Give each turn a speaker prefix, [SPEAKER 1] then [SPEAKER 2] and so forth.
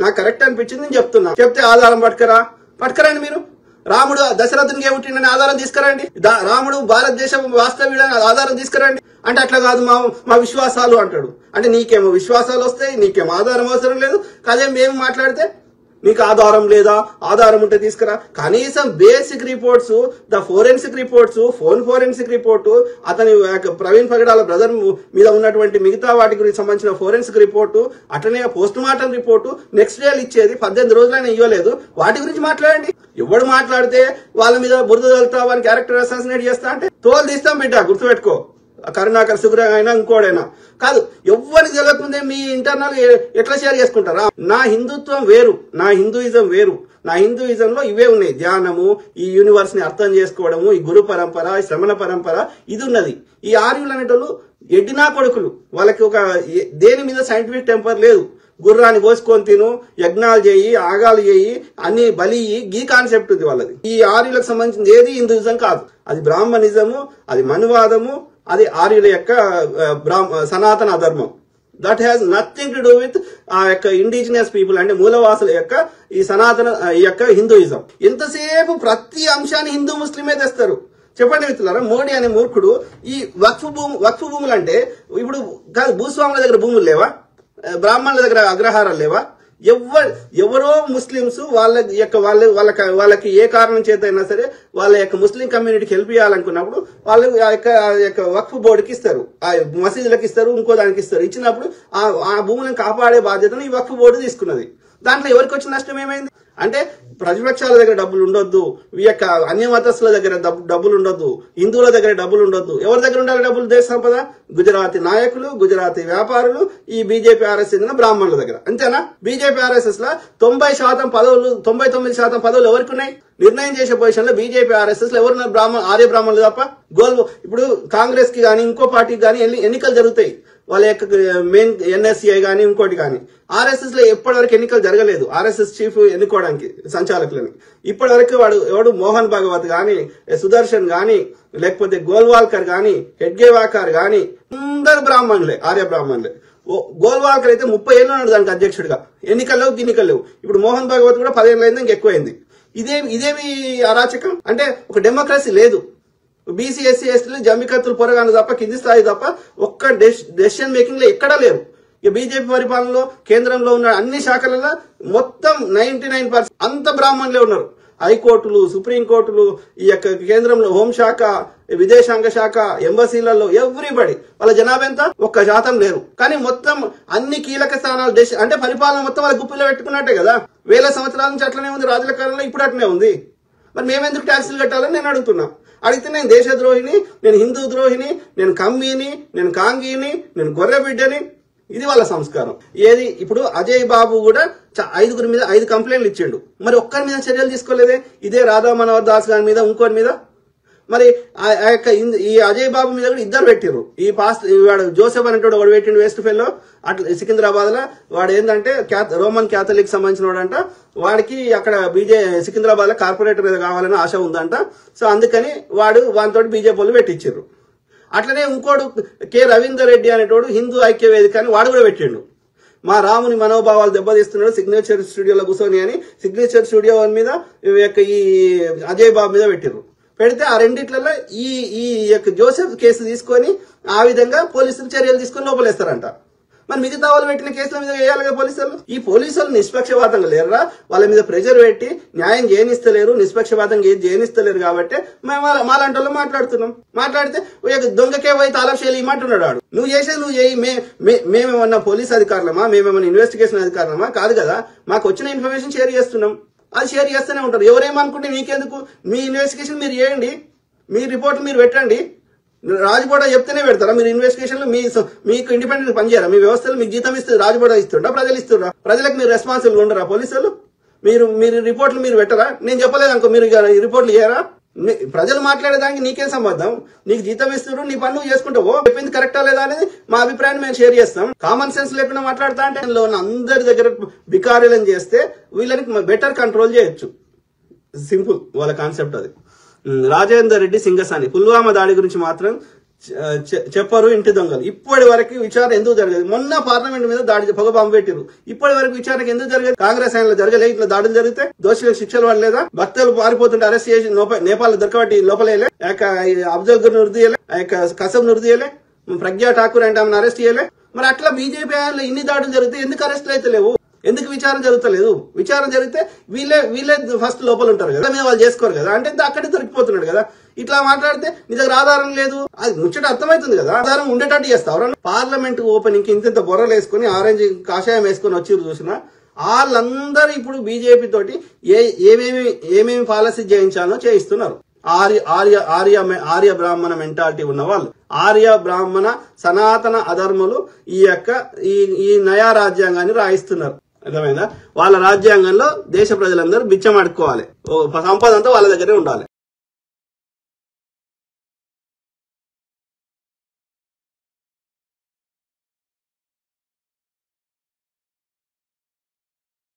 [SPEAKER 1] నాకు కరెక్ట్ అనిపించింది నేను చెప్తున్నా. చెప్తే ఆధారం పట్టుకరండి మీరు. రాముడు దశరథునికి పుట్టిండని ఆధారం తీసుకురండి. రాముడు భారతదేశం వాస్తవ్యుడని ఆధారం తీసుకురండి. అంటే అట్లా కాదు మా విశ్వాసాలు అంటాడు. అంటే నీకేమో విశ్వాసాలు వస్తాయి, నీకేమో ఆధారం అవసరం లేదు. అదే మేము మాట్లాడితే నీకు ఆధారం లేదా, ఆధారం ఉంటే తీసుకురా. కనీసం basic reports, the forensic reports, phone forensic report, అతని ప్రవీణ్ పగడాల బ్రదర్ మీద ఉన్నటువంటి మిగతా వాటి గురించి సంబంధించిన ఫోరెన్సిక్ రిపోర్టు, అట్లనే post mortem report next day ఇచ్చేది. 18 రోజులైనా ఇవ్వలేదు. వాటి గురించి మాట్లాడండి. ఎవడు మాట్లాడితే వాళ్ళ మీద బురద తోలుతా, వాని క్యారెక్టర్ అసాసినేట్ చేస్తా అంటే తోలు తీస్తాం బిడ్డ, గుర్తుపెట్టుకో. కరుణాకర్ సుగ్రహ అయినా ఇంకోడైనా కాదు. ఎవరికి తెలియకముందే మీ ఇంటర్నల్ ఎట్లా షేర్ చేసుకుంటారా? నా హిందుత్వం వేరు, నా హిందూయిజం వేరు. నా హిందూయిజంలో ఇవే ఉన్నాయి. ధ్యానము, ఈ యూనివర్స్ ని అర్థం చేసుకోవడము, ఈ గురు పరంపర, ఈ శ్రమణ పరంపర, ఇది ఉన్నది. ఈ ఆర్యులు అనేటోళ్ళు ఎడ్డినా కొడుకులు. వాళ్ళకి ఒక దేని మీద సైంటిఫిక్ టెంపర్ లేదు. గుర్రాన్ని కోసుకొని తిను, యజ్ఞాలు చేయి, ఆగాలు చేయి, అన్ని బలి, ఈ కాన్సెప్ట్ ఉంది వాళ్ళది. ఈ ఆర్యులకు సంబంధించింది ఏది హిందూయిజం కాదు. అది బ్రాహ్మణిజము, అది మనువాదము, అది ఆర్యుల యొక్క సనాతన ధర్మం. That has nothing to do with ఆ యొక్క ఇండిజినియస్ పీపుల్, అంటే మూలవాసుల యొక్క ఈ సనాతన ఈ యొక్క హిందూయిజం. ఎంతసేపు ప్రతి అంశాన్ని హిందూ ముస్లిమే తెస్తారు. చెప్పండి మిత్రులారా, మోడీ అనే మూర్ఖుడు ఈ వక్ఫ్ భూములు అంటే ఇప్పుడు కాదు, భూస్వాముల దగ్గర భూములు లేవా? బ్రాహ్మణుల దగ్గర అగ్రహారాలు లేవా? ఎవరో ముస్లింస్ వాళ్ళకి ఏ కారణం చేత అయినా సరే వాళ్ళ యొక్క ముస్లిం కమ్యూనిటీకి హెల్ప్ చేయాలనుకున్నప్పుడు వాళ్ళు ఆ యొక్క వక్ఫ్ బోర్డుకి ఇస్తారు, ఆ మసీదులకు ఇస్తారు, ఇంకో దానికి ఇస్తారు. ఇచ్చినప్పుడు ఆ భూములను కాపాడే బాధ్యతను ఈ వక్ఫ్ బోర్డు తీసుకున్నది. దాంట్లో ఎవరికి వచ్చిన నష్టం ఏమైంది అంటే, ప్రతిపక్షాల దగ్గర డబ్బులు ఉండొద్దు, ఈ యొక్క అన్య మతస్థుల దగ్గర డబ్బులు ఉండొద్దు, హిందువుల దగ్గర డబ్బులు ఉండొద్దు. ఎవరి దగ్గర ఉండాలి డబ్బులు? దేశ సంపద గుజరాతీ నాయకులు, గుజరాతీ వ్యాపారులు, ఈ బీజేపీ ఆర్ఎస్ చెందిన బ్రాహ్మణుల దగ్గర. అంతేనా? బీజేపీ ఆర్ఎస్ఎస్ లో 90% పదవులు, 99% పదవులు ఎవరికి ఉన్నాయి? నిర్ణయం చేసే పొజిషన్ లో బీజేపీ ఆర్ఎస్ఎస్ లో ఎవరున్నారు? ఆర్య బ్రాహ్మణులు తప్ప. ఇప్పుడు కాంగ్రెస్ కి గానీ ఇంకో పార్టీకి గానీ ఎన్నికలు జరుగుతాయి. వాళ్ళ యొక్క మెయిన్ ఎన్ఎస్సీఐ గానీ ఇంకోటి గానీ. ఆర్ఎస్ఎస్ లో ఎప్పటివరకు ఎన్నికలు జరగలేదు. ఆర్ఎస్ఎస్ చీఫ్ ఎన్నుకోవడానికి సంచాలకులని ఇప్పటివరకు ఎవడు మోహన్ భాగవత్ గానీ, సుదర్శన్ గానీ, లేకపోతే గోల్వాల్కర్ గానీ, హెడ్గేవాకర్ గానీ అందరు బ్రాహ్మణులే, ఆర్య బ్రాహ్మణులే. గోల్వాల్కర్ అయితే 30 ఏళ్ళు ఉన్నాడు దానికి అధ్యక్షుడిగా. ఎన్నికల్లో గిన్నికలు. ఇప్పుడు మోహన్ భాగవత్ కూడా 10 ఏళ్ళు అయింది, ఇంకెక్కువైంది. ఇదేమి అరాచకం అంటే? ఒక డెమోక్రసీ లేదు. బీసీ ఎస్సీ ఎస్టీలు జమ్మికత్తులు పొరగాను తప్ప, కింది స్థాయి తప్ప ఒక్క డెసిషన్ మేకింగ్ లో ఎక్కడా లేరు. ఇక బీజేపీ పరిపాలనలో కేంద్రంలో ఉన్న అన్ని శాఖలలో మొత్తం 99% అంత బ్రాహ్మణులే ఉన్నారు. హైకోర్టులు, సుప్రీంకోర్టులు, ఈ యొక్క కేంద్రంలో హోంశాఖ, విదేశాంగ శాఖ, ఎంబసీలలో ఎవ్రీబడి వాళ్ళ జనాభా ఎంత? 1% లేరు. కానీ మొత్తం అన్ని కీలక స్థానాలు అంటే పరిపాలన మొత్తం వాళ్ళ గుప్పిలో పెట్టుకున్నట్టే కదా. వేల సంవత్సరాల నుంచి అట్లనే ఉంది. రాజుల కాలంలో ఇప్పుడు అట్లనే ఉంది. మరి మేమెందుకు ట్యాక్సులు కట్టాలని నేను అడుగుతున్నా. అడిగితే నేను దేశద్రోహిని, నేను హిందూ ద్రోహిని, నేను కమ్మీని, నేను కాంగీని, నేను గొర్రె బిడ్డని. ఇది వాళ్ళ సంస్కారం. ఏది ఇప్పుడు అజయ్ బాబు కూడా 5 మీద 5 కంప్లైంట్లు ఇచ్చిండు. మరి ఒక్కరి మీద చర్యలు తీసుకోలేదే? ఇదే రాధా మనోహర్ దాస్ గారి మీద, ఇంకోటి మీద. మరి ఈ అజయ్ బాబు మీద కూడా 2 పెట్టిర్రు. ఈ వాడు జోసెఫ్ అనేటోడు వాడు పెట్టిండు, వేస్ట్ ఫెల్లో. అట్లా సికింద్రాబాద్ లో వాడు ఏంటంటే రోమన్ క్యాథలిక్ సంబంధించిన వాడంట. వాడికి అక్కడ సికింద్రాబాద్ లో కార్పొరేటర్ మీద కావాలని ఆశ ఉందంట. సో అందుకని వానితో బీజేపీ వాళ్ళు పెట్టించారు. అట్లనే ఇంకోడు కె రవీందర్ రెడ్డి అనేటోడు హిందూ ఐక్య వేదిక అని వాడు కూడా పెట్టిండు. మా రాముని మనోభావాలు దెబ్బతీస్తున్నాడు సిగ్నేచర్ స్టూడియోలో కూర్చొని అని సిగ్నేచర్ స్టూడియో మీద ఈ అజయ్ బాబు మీద పెట్టిర్రు. పెడితే ఆ రెండిట్లలో ఈ యొక్క జోసెఫ్ కేసు తీసుకొని ఆ విధంగా పోలీసులు చర్యలు తీసుకొని లోపలేస్తారంట. మరి మిగతా వాళ్ళు పెట్టిన కేసుల మీద వేయాలిగా పోలీసులు. ఈ పోలీసులు నిష్పక్షపాతంగా లేరురా? వాళ్ళ మీద ప్రెజర్ పెట్టి న్యాయం చేయనిస్తలేరు, నిష్పక్షపాతంగా ఏది చేయనిస్తలేరు. కాబట్టి మేము మాలాంటి వాళ్ళు మాట్లాడితే దొంగకే పోయి తాళాషేలు ఇమ్మంటున్నాడు వాడు. నువ్వు చేసేది నువ్వు చేయి. మేమేమన్నా పోలీస్ అధికారులమా? మేమేమన్నా ఇన్వెస్టిగేషన్ అధికారులమా? కాదు కదా. మాకు వచ్చిన ఇన్ఫర్మేషన్ షేర్ చేస్తున్నాం. అది షేర్ చేస్తూనే ఉంటారు. ఎవరేమనుకుంటే మీకెందుకు? మీ ఇన్వెస్టిగేషన్ మీరు చేయండి, మీ రిపోర్ట్లు మీరు పెట్టండి. రాజుబోడ చెప్తేనే పెడతారా మీరు ఇన్వెస్టిగేషన్లు? మీకు ఇండిపెండెంట్ పనిచేయరా? మీ వ్యవస్థలు మీకు జీతం ఇస్తుంది రాజుబోడ ఇస్తుండ్రా? ప్రజలు ఇస్తుండ్రా? ప్రజలకు మీరు రెస్పాన్సిబుల్ ఉండరా? పోలీసులు మీరు రిపోర్ట్లు మీరు పెట్టరా? నేను చెప్పలేదు అనుకో, మీరు రిపోర్ట్లు చేయరా? ప్రజలు మాట్లాడేదానికి నీకేం సంబంధం? నీకు జీతం ఇస్తున్నారు, నీ పని నువ్వు చేసుకుంటావు. చెప్పింది కరెక్టా లేదా అనేది మా అభిప్రాయాన్ని మేము షేర్ చేస్తాం. కామన్ సెన్స్ లేకుండా మాట్లాడతా అంటే అందరి దగ్గర బికారీలను చేస్తే వీళ్ళని బెటర్ కంట్రోల్ చేయొచ్చు. సింపుల్ వాళ్ళ కాన్సెప్ట్ అది. రాజేందర్ రెడ్డి సింగసాని పుల్వామా దాడి గురించి మాత్రం చెప్పరు ఇంటి దొంగలు. ఇప్పటి వరకు విచారణ ఎందుకు జరగదు? మొన్న పార్లమెంట్ మీద దాడి పొగ బాంబు పెట్టిరు. ఇప్పటి వరకు విచారణకు ఎందుకు జరగదు? కాంగ్రెస్ ఆయనలో జరగలే ఇట్లా దాడులు జరిగితే? దోషులకు శిక్షలు పడలేదా? భక్తులు పారిపోతుంటే అరెస్ట్ చేసి నేపాల్ దొరకబట్టి లోపలేలే? అఫ్జల్ గుర్ నుర్దియలే? కసం నుర్దియలే? ప్రజ్ఞా ఠాకూర్ అంటే ఆమెను అరెస్ట్ చేయలే? మరి అట్లా బీజేపీ ఆయనలో ఇన్ని దాడులు జరిగితే ఎందుకు అరెస్టులు అయితే లేవు? ఎందుకు విచారణ జరుగుతలేదు? విచారణ జరిగితే వీళ్ళే ఫస్ట్ లోపల ఉంటారు కదా, మీద వాళ్ళు చేసుకోరు కదా, అంటే అక్కడే దొరికిపోతున్నాడు కదా. ఇట్లా మాట్లాడితే నీ దగ్గర ఆధారం లేదు, అది ముచ్చట అర్థమవుతుంది కదా. ఆధారం ఉండేటట్టు చేస్తావు. పార్లమెంట్ ఓపెనింగ్ కి ఇంత బొర్రలు వేసుకుని ఆరెంజ్ కాషాయం వేసుకుని వచ్చి చూసినా వాళ్ళందరూ ఇప్పుడు బీజేపీ తోటి ఏమేమి పాలసీ చేయించాలో చేయిస్తున్నారు. ఆర్య బ్రాహ్మణ మెంటాలిటీ ఉన్న వాళ్ళు, ఆర్య బ్రాహ్మణ సనాతన అధర్ములు ఈ నయా రాజ్యాంగాన్ని రాయిస్తున్నారు. అర్థమైందా? వాళ్ళ రాజ్యాంగంలో దేశ ప్రజలందరూ బిచ్చమాడుకోవాలి, సంపద అంతా వాళ్ళ దగ్గరే ఉండాలి.